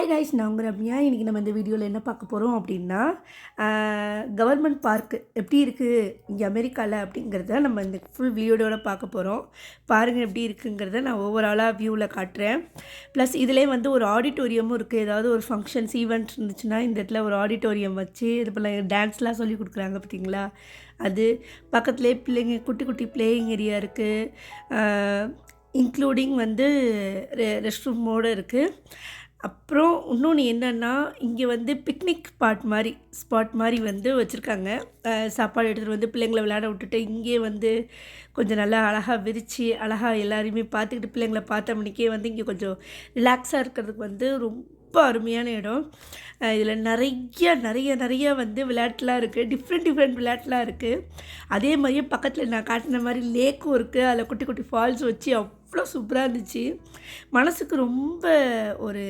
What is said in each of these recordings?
Hi guys, நான் உங்கள் ரம்யா. இன்றைக்கி நம்ம இந்த வீடியோவில் என்ன பார்க்க போகிறோம் அப்படின்னா, கவர்மெண்ட் பார்க்கு எப்படி இருக்குது இங்கே அமெரிக்காவில் அப்படிங்கிறத நம்ம இந்த ஃபுல் வீடியோட பார்க்க போகிறோம். பாருங்கள் எப்படி இருக்குங்கிறத நான் ஓவராலாக வியூவில் காட்டுறேன். ப்ளஸ் இதிலே வந்து ஒரு ஆடிட்டோரியமும் இருக்குது. ஏதாவது ஒரு ஃபங்க்ஷன்ஸ் ஈவெண்ட் இருந்துச்சுன்னா இந்த இடத்துல ஒரு ஆடிட்டோரியம் வச்சு இது போல் டான்ஸ்லாம் சொல்லி கொடுக்குறாங்க பார்த்தீங்களா. அது பக்கத்துலேயே பிள்ளைங்க குட்டி குட்டி பிளேயிங் ஏரியா இருக்குது, இன்க்ளூடிங் வந்து ரெஸ்ட் ரூமோடு இருக்குது. அப்புறம் இன்னொன்று என்னென்னா, இங்கே வந்து பிக்னிக் ஸ்பாட் மாதிரி வந்து வச்சுருக்காங்க. சாப்பாடு எடுத்துகிட்டு வந்து பிள்ளைங்களை விளையாட விட்டுட்டு இங்கே வந்து கொஞ்சம் நல்லா அழகாக விரித்து அழகாக எல்லாரையுமே பார்த்துக்கிட்டு பிள்ளைங்களை பார்த்த மணிக்கே வந்து இங்கே கொஞ்சம் ரிலாக்ஸாக இருக்கிறதுக்கு வந்து ரொம்ப அருமையான இடம். இதில் நிறைய வந்து விளையாட்டுலாம் இருக்குது. டிஃப்ரெண்ட் விளையாட்டுலாம் இருக்குது. அதே மாதிரியே பக்கத்தில் நான் காட்டின மாதிரி லேக்கும் இருக்குது. அதில் குட்டி குட்டி ஃபால்ஸ் வச்சு அவ்வளோ சூப்பராக இருந்துச்சு. மனசுக்கு ரொம்ப ஒரு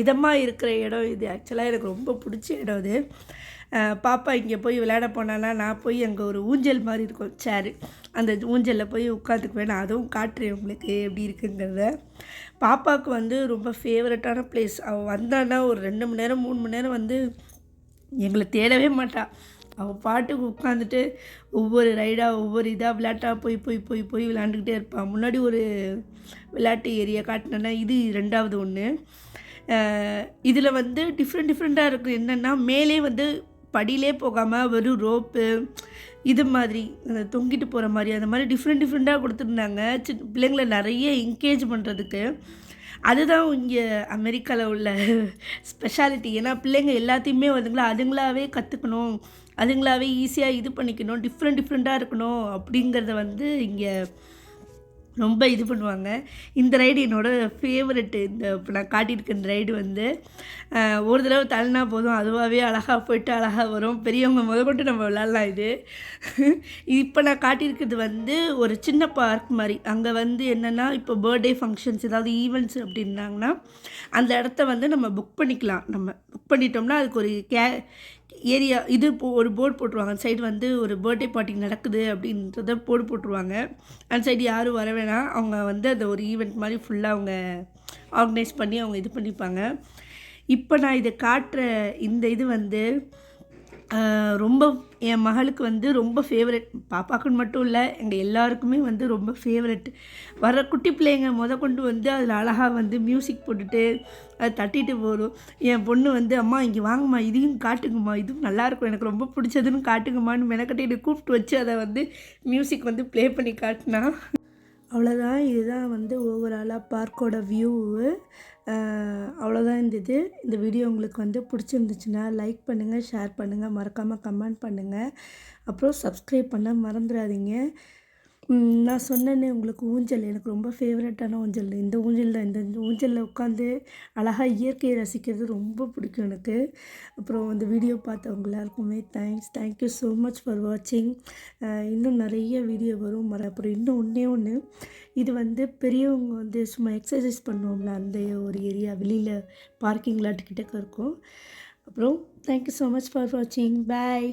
இதமாக இருக்கிற இடம் இது. ஆக்சுவலாக எனக்கு ரொம்ப பிடிச்ச இடம் இது. பாப்பா இங்கே போய் விளையாட போனான்னா நான் போய் அங்கே ஒரு ஊஞ்சல் மாதிரி இருக்கும் சேரு, அந்த ஊஞ்சலில் போய் உட்காந்துக்குவேன். நான் அதுவும் காட்டுறேன் உங்களுக்கு எப்படி இருக்குங்கிறத. பாப்பாவுக்கு வந்து ரொம்ப ஃபேவரட்டான பிளேஸ். அவள் வந்தான்னா ஒரு 2 மணி நேரம் 3 மணி நேரம் வந்து எங்களை தேடவே மாட்டாள். அவள் பாட்டுக்கு உட்காந்துட்டு ஒவ்வொரு ரைடாக ஒவ்வொரு இதாக விளையாட்டாக போய் விளையாண்டுக்கிட்டே இருப்பாள். முன்னாடி ஒரு விளையாட்டு ஏரியா காட்டினேன்னா இது 2வது ஒன்று. இதில் வந்து டிஃப்ரெண்ட்டாக இருக்குது. என்னென்னா, மேலே வந்து படியிலே போகாமல் வெறும் ரோப்பு இது மாதிரி தொங்கிட்டு போகிற மாதிரி அந்த மாதிரி டிஃப்ரெண்ட்டாக கொடுத்துருந்தாங்க. பிள்ளைங்களை நிறைய என்கேஜ் பண்ணுறதுக்கு. அதுதான் இங்கே அமெரிக்காவில் உள்ள ஸ்பெஷாலிட்டி. ஏன்னா பிள்ளைங்க எல்லாத்தையுமே வந்துங்களா அதுங்களாகவே கற்றுக்கணும், அதுங்களாகவே ஈஸியாக இது பண்ணிக்கணும், டிஃப்ரெண்ட்டாக இருக்கணும் அப்படிங்கிறத வந்து இங்கே ரொம்ப இது பண்ணுவாங்க. இந்த ரைடு என்னோடய ஃபேவரெட்டு. இப்போ நான் காட்டியிருக்க இந்த ரைடு வந்து ஒரு தடவை தள்ளினா போதும் அதுவாகவே அழகாக போய்ட்டு அழகாக வரும். பெரியவங்க முதற்கொண்டு நம்ம விளாட்லாம். இது இப்போ நான் காட்டியிருக்கிறது வந்து ஒரு சின்ன பார்க் மாதிரி. அங்கே வந்து என்னென்னா, இப்போ பர்த்டே ஃபங்க்ஷன்ஸ் ஏதாவது ஈவெண்ட்ஸ் அப்படின்னாங்கன்னா அந்த இடத்த வந்து நம்ம புக் பண்ணிக்கலாம். நம்ம புக் பண்ணிட்டோம்னா அதுக்கு ஒரு ஏரியா இது ஒரு போர்டு போட்டுருவாங்க. அந்த சைடு வந்து ஒரு பர்த்டே பார்ட்டி நடக்குது அப்படின்றத போர்டு போட்டுருவாங்க. அந்த சைடு யாரும் வர வேணாம். அவங்க வந்து அந்த ஒரு ஈவெண்ட் மாதிரி ஃபுல்லாக அவங்க ஆர்கனைஸ் பண்ணி அவங்க இது பண்ணிப்பாங்க. இப்போ நான் இதை காட்டுற இந்த இது வந்து ரொம்ப என் மகளுக்கு வந்து ரொம்ப ஃபேவரெட். பாப்பாக்குன்னு மட்டும் இல்லை, எங்கள் எல்லாருக்குமே வந்து ரொம்ப ஃபேவரெட். வர குட்டி பிள்ளைங்க கொண்டு வந்து அதில் அழகாக வந்து மியூசிக் போட்டுட்டு அதை தட்டிட்டு போகும். என் பொண்ணு வந்து அம்மா இங்கே வாங்கம்மா, இதையும் காட்டுங்கம்மா, இதுவும் நல்லாயிருக்கும், எனக்கு ரொம்ப பிடிச்சதுன்னு காட்டுங்கம்மான்னு மெனக்கட்டிட்டு கூப்பிட்டு வச்சு அதை வந்து மியூசிக் வந்து ப்ளே பண்ணி காட்டினா. அவ்வளோதான். இதுதான் வந்து ஓவராலாக பார்க்கோட வியூவு. அவ்வளோதான் இந்த வீடியோ உங்களுக்கு வந்து பிடிச்சிருந்துச்சுன்னா லைக் பண்ணுங்கள், ஷேர் பண்ணுங்கள், மறக்காமல் கமெண்ட் பண்ணுங்கள். அப்புறம் சப்ஸ்கிரைப் பண்ண மறந்துடாதீங்க. நான் சொன்னேன்னே உங்களுக்கு ஊஞ்சல் எனக்கு ரொம்ப ஃபேவரட்டான ஊஞ்சல் இந்த ஊஞ்சல் தான். இந்த ஊஞ்சலில் உட்காந்து அழகாக இயற்கையை ரசிக்கிறது ரொம்ப பிடிக்கும் எனக்கு. அப்புறம் இந்த வீடியோ பார்த்தவங்க எல்லாருக்குமே தேங்க்யூ ஸோ மச் ஃபார் வாட்சிங். இன்னும் நிறைய வீடியோ வரும். அப்புறம் இன்னும் ஒன்று, இது வந்து பெரியவங்க வந்து சும்மா எக்ஸசைஸ் பண்ணுவோம்ல அந்த ஒரு ஏரியா வெளியில் பார்க்கிங் லாட் கிட்டக்க இருக்கும். அப்புறம் தேங்க்யூ ஸோ மச் ஃபார் வாட்சிங். பாய்.